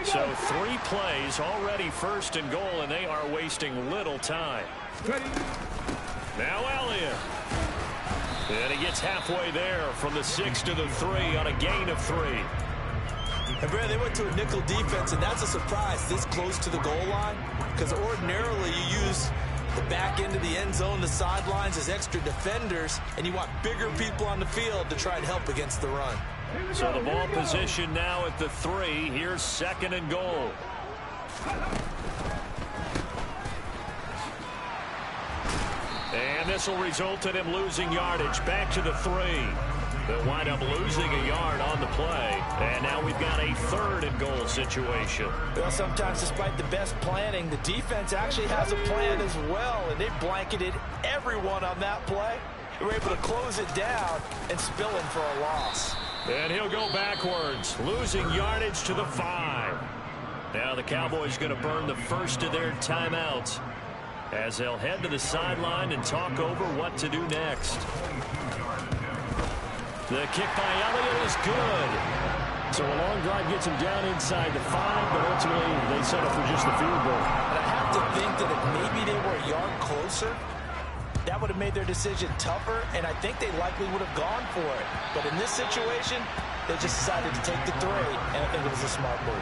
So 3 plays already, 1st and goal, and they are wasting little time. Now Elliott. And he gets halfway there from the 6 to the 3 on a gain of 3. And Brad, they went to a nickel defense, and that's a surprise this close to the goal line, because ordinarily you use the back end of the end zone, the sidelines as extra defenders, and you want bigger people on the field to try and help against the run. So the ball position now at the 3. Here's 2nd and goal. And this will result in him losing yardage back to the 3. They'll wind up losing a yard on the play. And now we've got a 3rd and goal situation. Well, sometimes despite the best planning, the defense actually has a plan as well, and they blanketed everyone on that play. They were able to close it down and spill in for a loss. And he'll go backwards, losing yardage to the 5. Now the Cowboys going to burn the first of their timeouts as they'll head to the sideline and talk over what to do next. The kick by Elliott is good. So a long drive gets him down inside the 5, but ultimately they settle for just the field goal. And I have to think that if maybe they were a yard closer, that would have made their decision tougher, and I think they likely would have gone for it. But in this situation, they just decided to take the 3, and I think it was a smart move.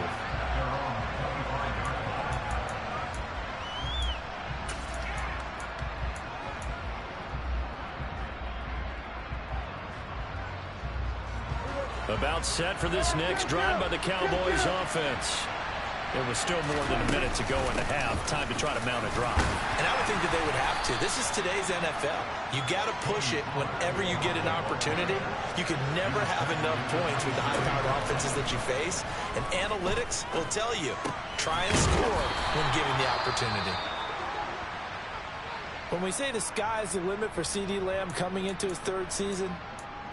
About set for this next drive by the Cowboys offense. It was still more than a minute to go in the half. Time to try to mount a drive. And I would think that they would have to. This is today's NFL. You got to push it whenever you get an opportunity. You can never have enough points with the high-powered offenses that you face. And analytics will tell you, try and score when given the opportunity. When we say the sky's the limit for CeeDee Lamb coming into his 3rd season,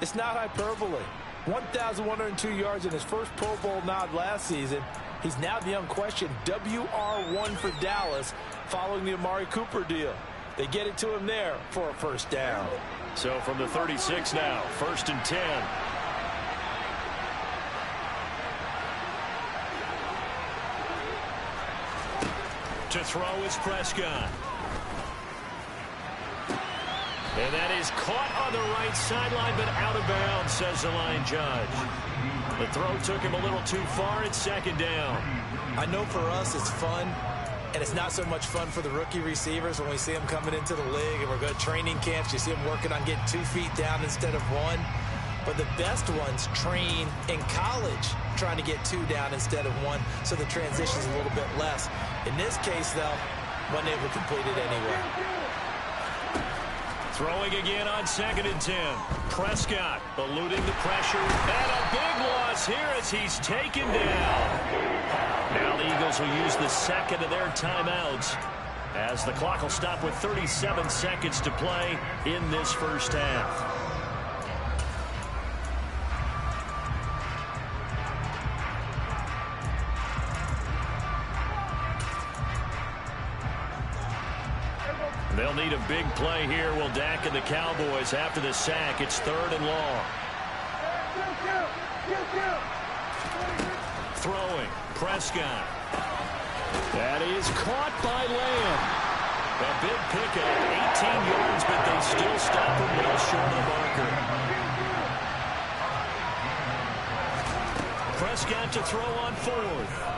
it's not hyperbole. 1,102 yards in his first Pro Bowl nod last season. He's now the unquestioned WR1 for Dallas following the Amari Cooper deal. They get it to him there for a 1st down. So from the 36 now, 1st and 10. To throw is Prescott. And that is caught on the right sideline, but out of bounds, says the line judge. The throw took him a little too far. It's 2nd down. I know for us it's fun, and it's not so much fun for the rookie receivers when we see them coming into the league and we're going to training camps. You see them working on getting 2 feet down instead of 1. But the best ones train in college trying to get 2 down instead of 1, so the transition's a little bit less. In this case, though, wasn't able to complete it anyway. Throwing again on 2nd and 10. Prescott eluding the pressure. And a big loss here as he's taken down. Now the Eagles will use the 2nd of their timeouts as the clock will stop with 37 seconds to play in this 1st half. They'll need a big play here. Will Dak and the Cowboys after the sack. It's 3rd and long. Throwing. Prescott. That is caught by Lamb. A big pickup. 18 yards, but they still stop him well short of the marker. Prescott to throw on 4th.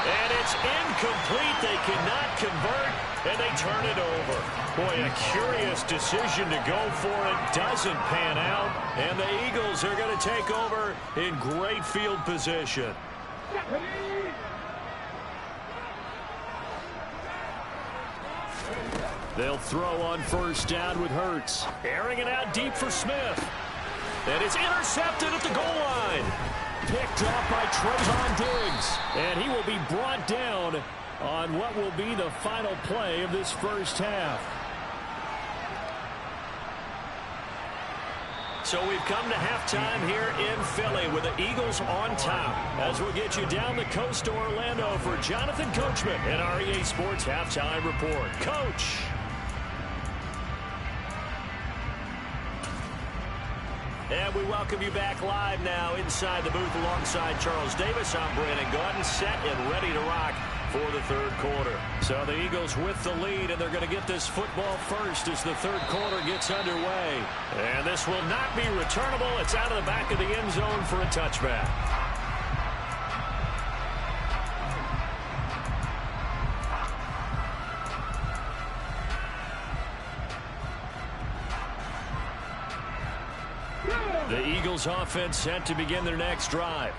And it's incomplete. They cannot convert, and they turn it over. Boy, a curious decision to go for it. Doesn't pan out, and the Eagles are going to take over in great field position. They'll throw on 1st down with Hurts. Airing it out deep for Smith. And it's intercepted at the goal line. Picked off by Trayvon Diggs. And he will be brought down on what will be the final play of this 1st half. So we've come to halftime here in Philly with the Eagles on top. As we'll get you down the coast to Orlando for Jonathan Coachman and our EA Sports Halftime Report. Coach. And we welcome you back live now inside the booth alongside Charles Davis. I'm Brandon Gaudin, set and ready to rock for the third quarter. So the Eagles with the lead, and they're going to get this football first as the third quarter gets underway. And this will not be returnable. It's out of the back of the end zone for a touchback. The Eagles offense set to begin their next drive.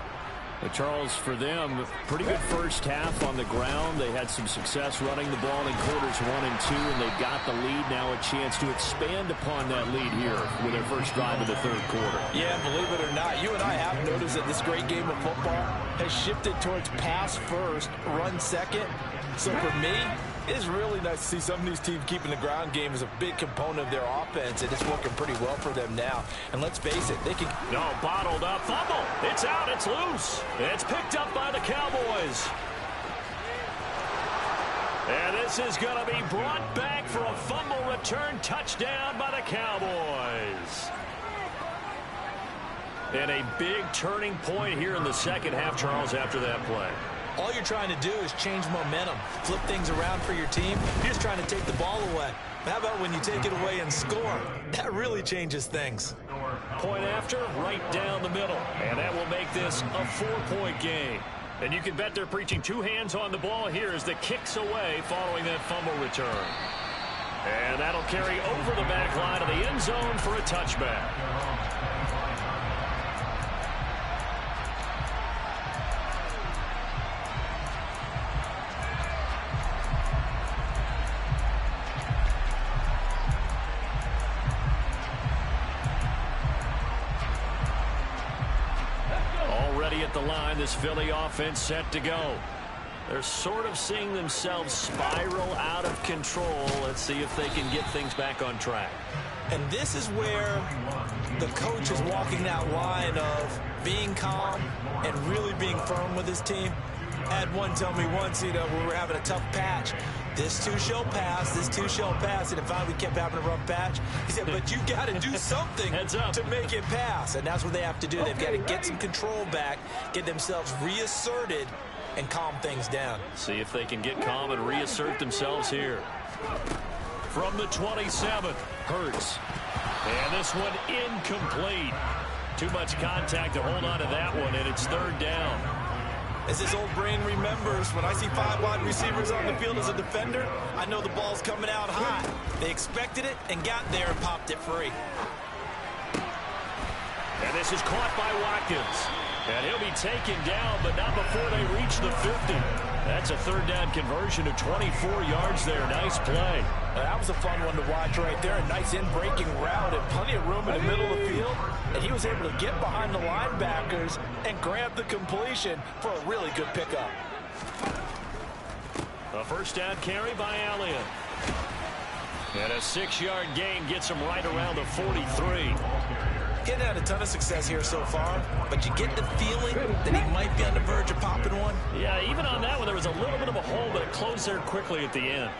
But Charles, for them, pretty good first half on the ground. They had some success running the ball in quarters 1 and 2, and they've got the lead now, a chance to expand upon that lead here with their first drive of the third quarter. Yeah, believe it or not, you and I have noticed that this great game of football has shifted towards pass first, run second. So for me, it's really nice to see some of these teams keeping the ground game as a big component of their offense, and it's working pretty well for them now. And let's face it, they can... No, bottled up, fumble. It's out, it's loose. It's picked up by the Cowboys. And this is going to be brought back for a fumble return touchdown by the Cowboys. And a big turning point here in the second half, Charles, after that play. All you're trying to do is change momentum, flip things around for your team. You're just trying to take the ball away. How about when you take it away and score? That really changes things. Point after, right down the middle. And that will make this a 4-point game. And you can bet they're preaching two hands on the ball here as the kick's away following that fumble return. And that'll carry over the back line of the end zone for a touchback. At the line, this Philly offense set to go. They're sort of seeing themselves spiral out of control. Let's see if they can get things back on track. And this is where the coach is walking that line of being calm and really being firm with his team. I had one tell me once, we were having a tough patch. This too shall pass, this too shall pass. And finally we kept having a rough patch. He said, but you got to do something to make it pass. And that's what they have to do. They've got to get some control back, get themselves reasserted, and calm things down. See if they can get calm and reassert themselves here. From the 27, Hurts. And this one incomplete. Too much contact to hold on to that one, and it's third down. As his old brain remembers, when I see 5 wide receivers on the field as a defender, I know the ball's coming out hot. They expected it and got there and popped it free. And this is caught by Watkins. And he'll be taken down, but not before they reach the 50. That's a third down conversion of 24 yards there. Nice play. That was a fun one to watch right there. A nice in-breaking route and plenty of room in the middle of the field. And he was able to get behind the linebackers and grab the completion for a really good pickup. A first down carry by Allen. And a 6-yard gain gets him right around the 43. Getting had a ton of success here so far, but you get the feeling that he might be on the verge of popping one. Yeah, even on that one, there was a little bit of a hole, but it closed there quickly at the end.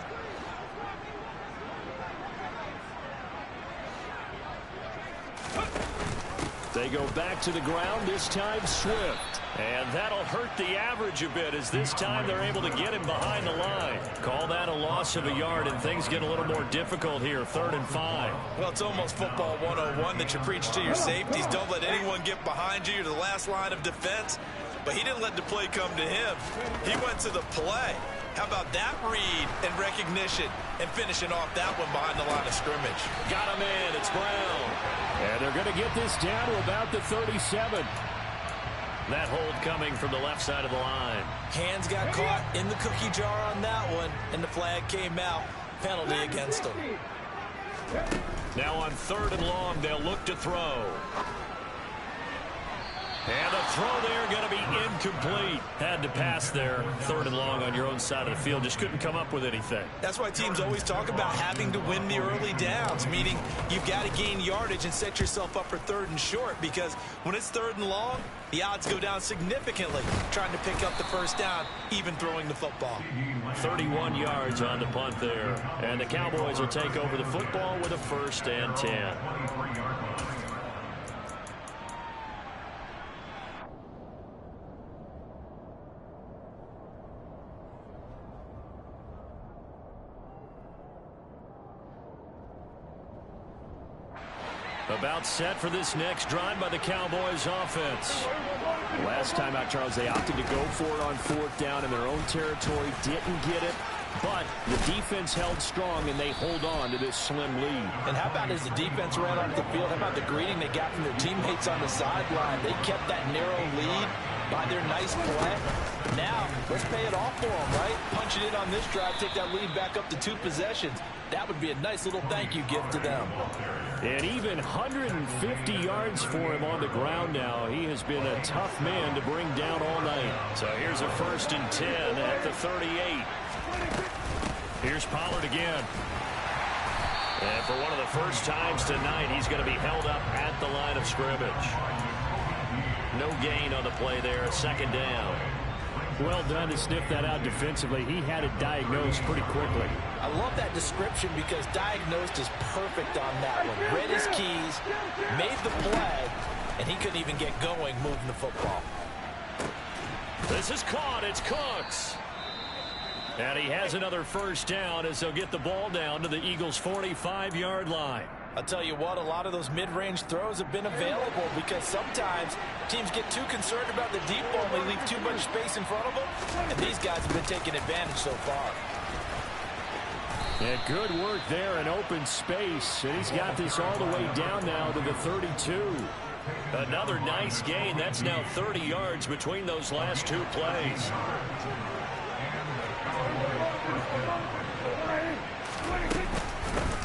They go back to the ground, this time Swift. And that'll hurt the average a bit as this time they're able to get him behind the line. Call that a loss of a yard, and things get a little more difficult here, 3rd and 5. Well, it's almost football 101 that you preach to your safeties. Don't let anyone get behind you. You're the last line of defense. But he didn't let the play come to him. He went to the play. How about that read and recognition and finishing off that one behind the line of scrimmage? Got him in. It's Brown. And they're going to get this down to about the 37. That hold coming from the left side of the line. Hands got caught in the cookie jar on that one, and the flag came out. Penalty against them. Now on 3rd and long, they'll look to throw. And the throw there going to be incomplete. Had to pass there. 3rd and long on your own side of the field. Just couldn't come up with anything. That's why teams always talk about having to win the early downs, meaning you've got to gain yardage and set yourself up for 3rd and short, because when it's 3rd and long, the odds go down significantly trying to pick up the first down, even throwing the football. 31 yards on the punt there. And the Cowboys will take over the football with a 1st and 10. About set for this next drive by the Cowboys offense. Last time out, Charles, they opted to go for it on fourth down in their own territory. Didn't get it, but the defense held strong, and they hold on to this slim lead. And how about as the defense ran off the field, how about the greeting they got from their teammates on the sideline? They kept that narrow lead by their nice play. Now, let's pay it off for them, right? Punch it in on this drive, take that lead back up to 2 possessions. That would be a nice little thank you gift to them. And even 150 yards for him on the ground now. He has been a tough man to bring down all night. So here's a 1st and 10 at the 38. Here's Pollard again. And for one of the first times tonight, he's going to be held up at the line of scrimmage. No gain on the play there, 2nd down. Well done to sniff that out defensively. He had it diagnosed pretty quickly. I love that description because diagnosed is perfect on that one. Read his keys, made the play, and he couldn't even get going moving the football. This is caught. It's Cooks. And he has another 1st down as they'll get the ball down to the Eagles' 45-yard line. I'll tell you what, a lot of those mid-range throws have been available because sometimes teams get too concerned about the deep ball and they leave too much space in front of them, and these guys have been taking advantage so far. Yeah, good work there in open space, and he's got this all the way down now to the 32. Another nice gain. That's now 30 yards between those last 2 plays.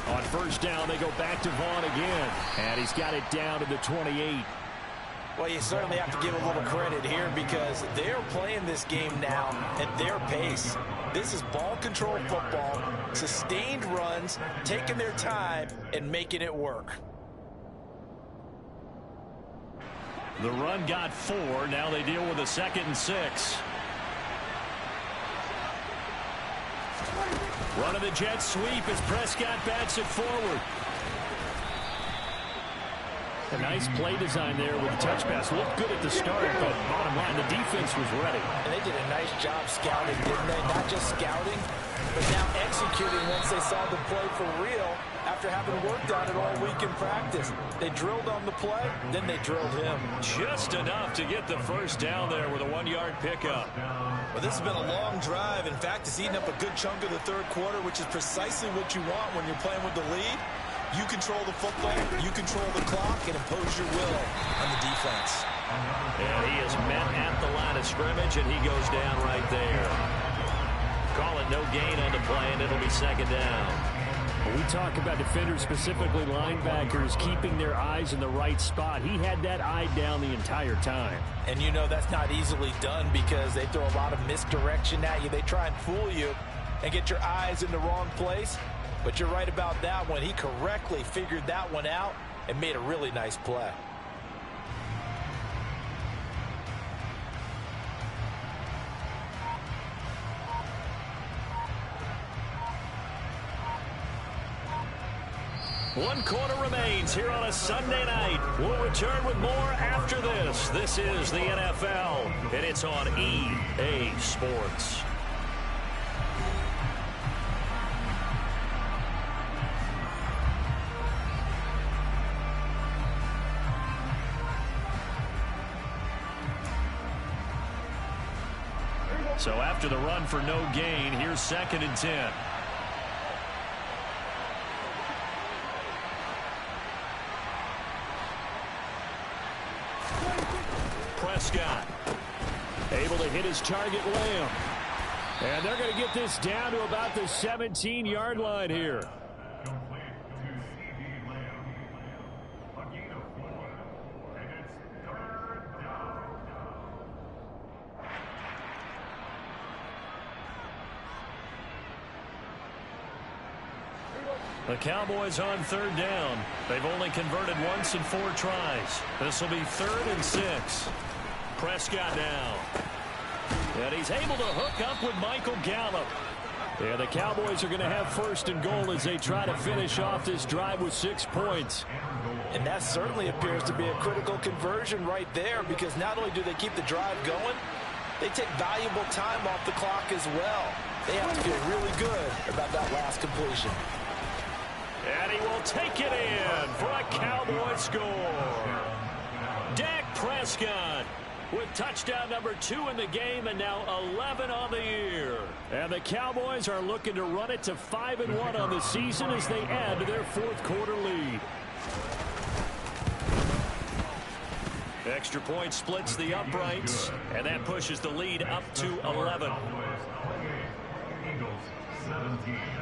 On 1st down, they go back to Vaughn again. And he's got it down to the 28. Well, you certainly have to give a little credit here because they're playing this game now at their pace. This is ball control football, sustained runs, taking their time and making it work. The run got 4. Now they deal with a 2nd and 6. Run of the jet sweep as Prescott bats it forward. A nice play design there with the touch pass. Looked good at the start, but bottom line, the defense was ready. And they did a nice job scouting, didn't they? Not just scouting, but now executing once they saw the play for real after having worked on it all week in practice. They drilled on the play, then they drilled him. Just enough to get the 1st down there with a 1-yard pickup. Well, this has been a long drive. In fact, it's eaten up a good chunk of the 3rd quarter, which is precisely what you want when you're playing with the lead. You control the football, you control the clock, and impose your will on the defense. And he is met at the line of scrimmage, and he goes down right there. Call it no gain on the play, and it'll be 2nd down. When we talk about defenders, specifically linebackers, keeping their eyes in the right spot. He had that eye down the entire time. And you know that's not easily done because they throw a lot of misdirection at you. They try and fool you and get your eyes in the wrong place. But you're right about that one. He correctly figured that one out and made a really nice play. One quarter remains here on a Sunday night. We'll return with more after this. This is the NFL, and it's on EA Sports. So after the run for no gain, here's 2nd and 10. Prescott able to hit his target, Lamb. And they're going to get this down to about the 17-yard line here. The Cowboys on 3rd down. They've only converted once in 4 tries. This will be 3rd and 6. Prescott now. And he's able to hook up with Michael Gallup. Yeah, the Cowboys are going to have 1st and goal as they try to finish off this drive with 6 points. And that certainly appears to be a critical conversion right there because not only do they keep the drive going, they take valuable time off the clock as well. They have to feel really good about that last completion. And he will take it in for a Cowboy score. Dak Prescott with touchdown number 2 in the game, and now 11 on the year. And the Cowboys are looking to run it to 5-1 on the season as they add to their fourth quarter lead. Extra point splits the uprights, and that pushes the lead up to 11.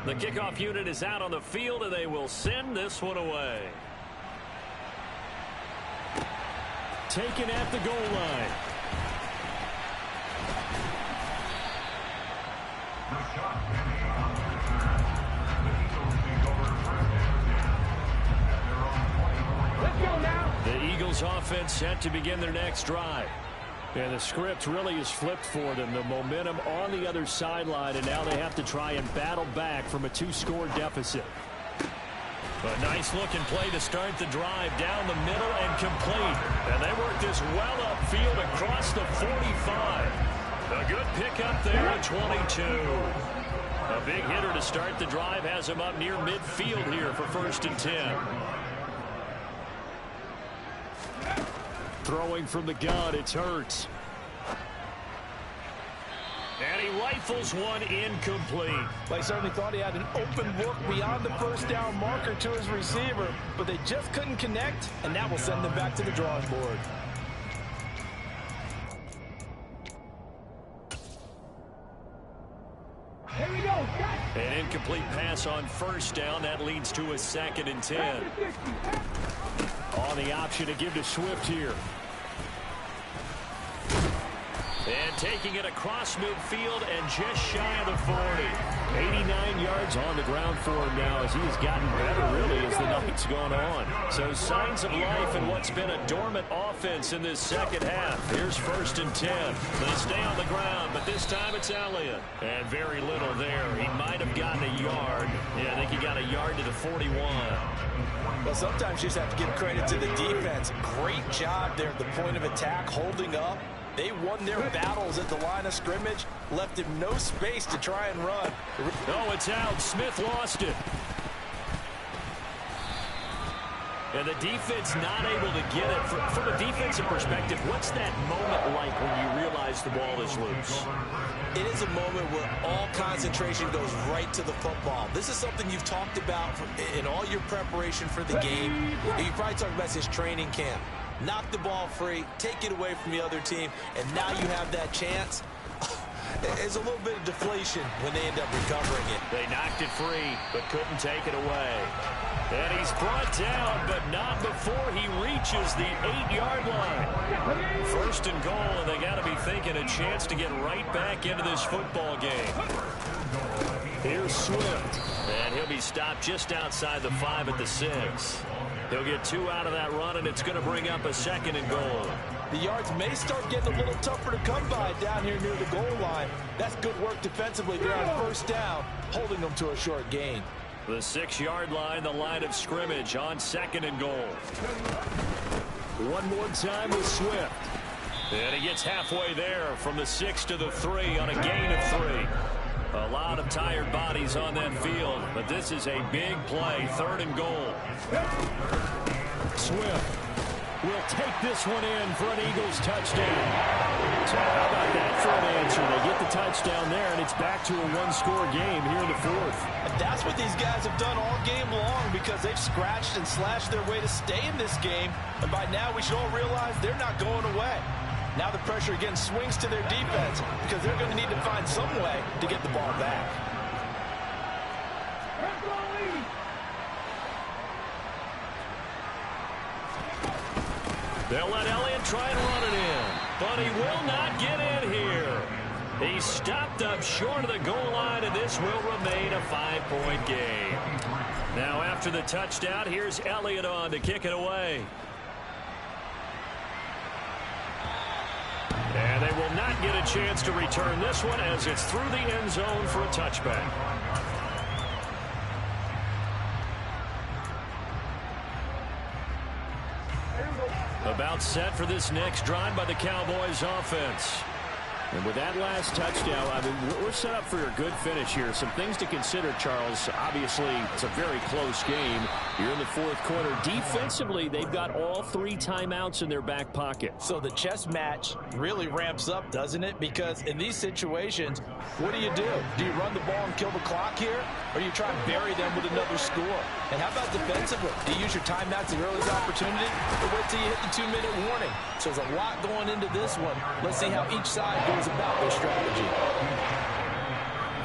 The kickoff unit is out on the field, and they will send this one away. Taken at the goal line. Let's go now. The Eagles offense set to begin their next drive. And the script really is flipped for them. The momentum on the other sideline, and now they have to try and battle back from a 2-score deficit. A nice-looking play to start the drive down the middle and complete. And they work this well upfield across the 45. A good pickup there at 22. A big hitter to start the drive has him up near midfield here for 1st and 10. Throwing from the gun, it's Hurts. And he rifles one incomplete. They certainly thought he had an open look beyond the first down marker to his receiver, but they just couldn't connect, and that will send them back to the drawing board. Here we go. An incomplete pass on 1st down. That leads to a 2nd and 10. On the option to give to Swift here. And taking it across midfield and just shy of the 40. 89 yards on the ground for him now as he has gotten better, really, as the night's gone on. So signs of life in what's been a dormant offense in this second half. Here's 1st and 10. They stay on the ground, but this time it's Elliott. And very little there. He might have gotten a yard. Yeah, I think he got a yard to the 41. Well, sometimes you just have to give credit to the defense. Great job there at the point of attack, holding up. They won their battles at the line of scrimmage, left him no space to try and run. Oh, it's out. Smith lost it. And the defense not able to get it. From a defensive perspective, what's that moment like when you realize the ball is loose? It is a moment where all concentration goes right to the football. This is something you've talked about in all your preparation for the game. You probably talked about this training camp. Knock the ball free, take it away from the other team, and now you have that chance. There's a little bit of deflation when they end up recovering it. They knocked it free, but couldn't take it away. And he's brought down, but not before he reaches the 8-yard line. 1st and goal, and they got to be thinking a chance to get right back into this football game. Here's Swift, and he'll be stopped just outside the 5 at the 6. He'll get 2 out of that run, and it's going to bring up a 2nd and goal. The yards may start getting a little tougher to come by down here near the goal line. That's good work defensively there on 1st down, holding them to a short gain. The 6-yard line, the line of scrimmage on 2nd and goal. One more time with Swift. And he gets halfway there from the 6 to the 3 on a gain of 3. A lot of tired bodies on that field, but this is a big play, 3rd and goal. Swift will take this one in for an Eagles touchdown. So how about that for an answer? They get the touchdown there, and it's back to a 1-score game here in the 4th. And that's what these guys have done all game long because they've scratched and slashed their way to stay in this game. And by now we should all realize they're not going away. Now the pressure again swings to their defense because they're going to need to find some way to get the ball back. They'll let Elliott try and run it in, but he will not get in here. He's stopped up short of the goal line, and this will remain a 5-point game. Now after the touchdown, here's Elliott on to kick it away. And they will not get a chance to return this one as it's through the end zone for a touchback. About set for this next drive by the Cowboys offense. And with that last touchdown, I mean, we're set up for a good finish here. Some things to consider, Charles. Obviously, it's a very close game. You're in the fourth quarter. Defensively, they've got all 3 timeouts in their back pocket. So the chess match really ramps up, doesn't it? Because in these situations, what do? Do you run the ball and kill the clock here? Or do you try and bury them with another score? And how about defensively? Do you use your timeouts at the earliest opportunity? Or wait till you hit the 2-minute warning? So there's a lot going into this one. Let's see how each side goes about their strategy.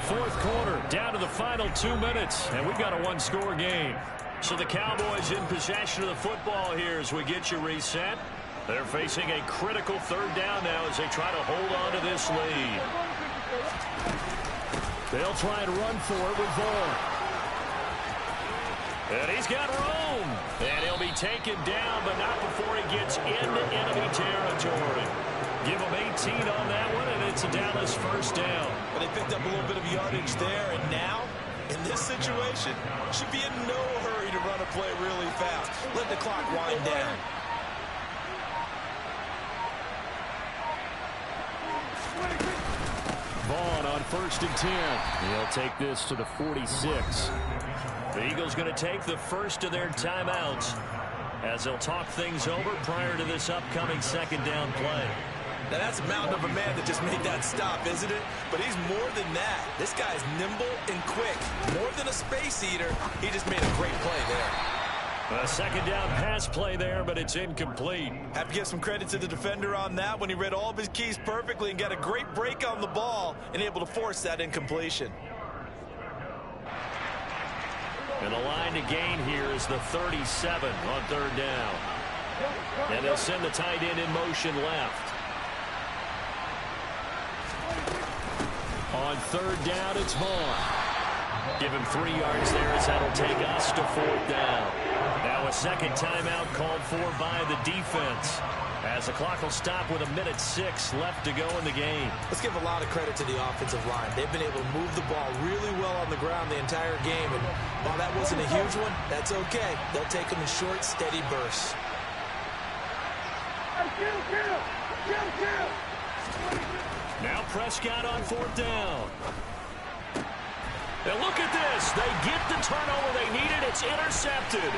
Fourth quarter, down to the final 2 minutes, and we've got a 1-score game. So the Cowboys in possession of the football here as we get you reset. They're facing a critical 3rd down now as they try to hold on to this lead. They'll try and run for it with Vaughn. And he's got room. And he'll be taken down, but not before he gets into enemy territory. Give him 18 on that one, and it's a Dallas 1st down. But they picked up a little bit of yardage there, and now, in this situation, should be in no hurry to run a play really fast. Let the clock wind down. Vaughn on 1st and 10. He'll take this to the 46. The Eagles going to take the first of their timeouts as they'll talk things over prior to this upcoming 2nd down play. Now, that's a mountain of a man that just made that stop, isn't it? But he's more than that. This guy's nimble and quick. More than a space eater, he just made a great play there. A 2nd down pass play there, but it's incomplete. Have to give some credit to the defender on that when he read all of his keys perfectly and got a great break on the ball and able to force that incompletion. And the line to gain here is the 37 on 3rd down. And they'll send the tight end in motion left. On 3rd down, it's Vaughn. Give him 3 yards there as that'll take us to 4th down. Now a 2nd timeout called for by the defense, as the clock will stop with 1:06 left to go in the game. Let's give a lot of credit to the offensive line. They've been able to move the ball really well on the ground the entire game, and while that wasn't a huge one, that's okay. They'll take them in short, steady bursts. Now Prescott on 4th down. And look at this. They get the turnover they needed. It's intercepted.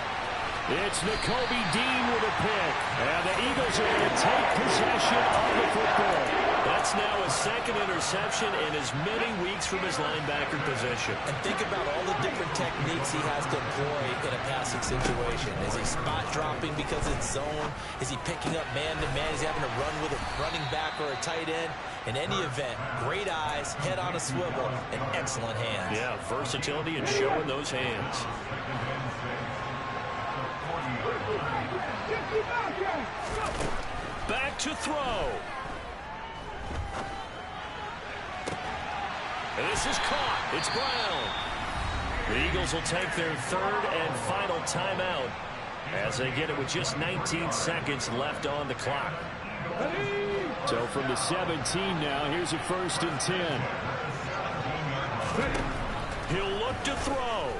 It's Nakobe Dean with a pick. And the Eagles are going to take possession of the football. That's now his 2nd interception in as many weeks from his linebacker position. And think about all the different techniques he has to employ in a passing situation. Is he spot dropping because it's zone? Is he picking up man-to-man? Is he having to run with a running back or a tight end? In any event, great eyes, head on a swivel, and excellent hands. Yeah, versatility and showing those hands. Back to throw. And this is caught. It's Brown. The Eagles will take their 3rd and final timeout as they get it with just 19 seconds left on the clock. So from the 17 now, here's a 1st and 10. He'll look to throw.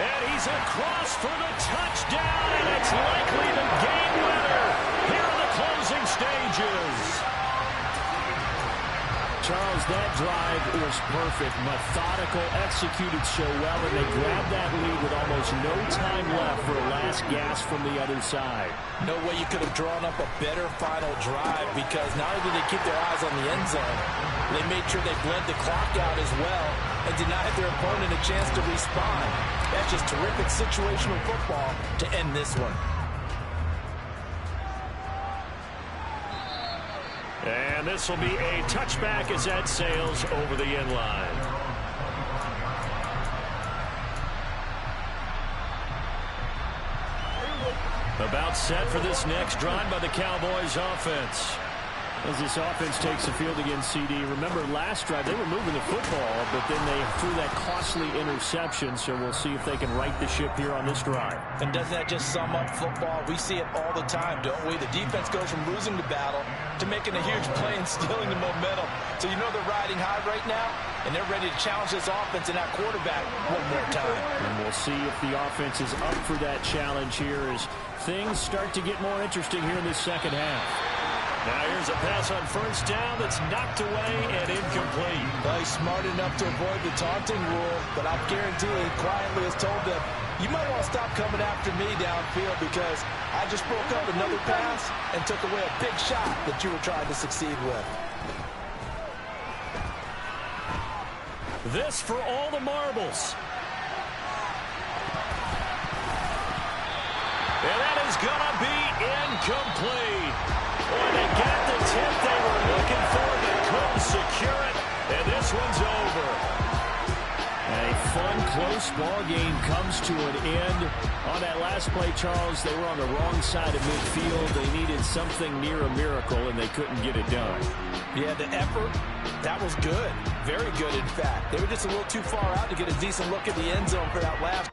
And he's across for the touchdown, and it's likely the game winner here in the closing stages. Charles, that drive was perfect. Methodical, executed so well, and they grabbed that lead with almost no time left for a last gasp from the other side. No way you could have drawn up a better final drive, because not only did they keep their eyes on the end zone, they made sure they bled the clock out as well and denied their opponent a chance to respond. That's just terrific situational football to end this one. And this will be a touchback as that sails over the end line. About set for this next drive by the Cowboys offense. As this offense takes the field against CD, remember last drive they were moving the football, but then they threw that costly interception, so we'll see if they can right the ship here on this drive. And doesn't that just sum up football? We see it all the time, don't we? The defense goes from losing the battle to making a huge play and stealing the momentum. So you know they're riding high right now, and they're ready to challenge this offense and that quarterback one more time. And we'll see if the offense is up for that challenge here as things start to get more interesting here in this second half. Now here's a pass on first down that's knocked away and incomplete. Well, he's smart enough to avoid the taunting rule, but I guarantee he quietly has told them, you might want to stop coming after me downfield because I just broke up another pass and took away a big shot that you were trying to succeed with. This for all the marbles. And that is going to be incomplete. Boy, they got the tip they were looking for, but couldn't secure it. And this one's over. A fun, close ball game comes to an end. On that last play, Charles, they were on the wrong side of midfield. They needed something near a miracle, and they couldn't get it done. Yeah, the effort, that was good. Very good, in fact. They were just a little too far out to get a decent look at the end zone for that last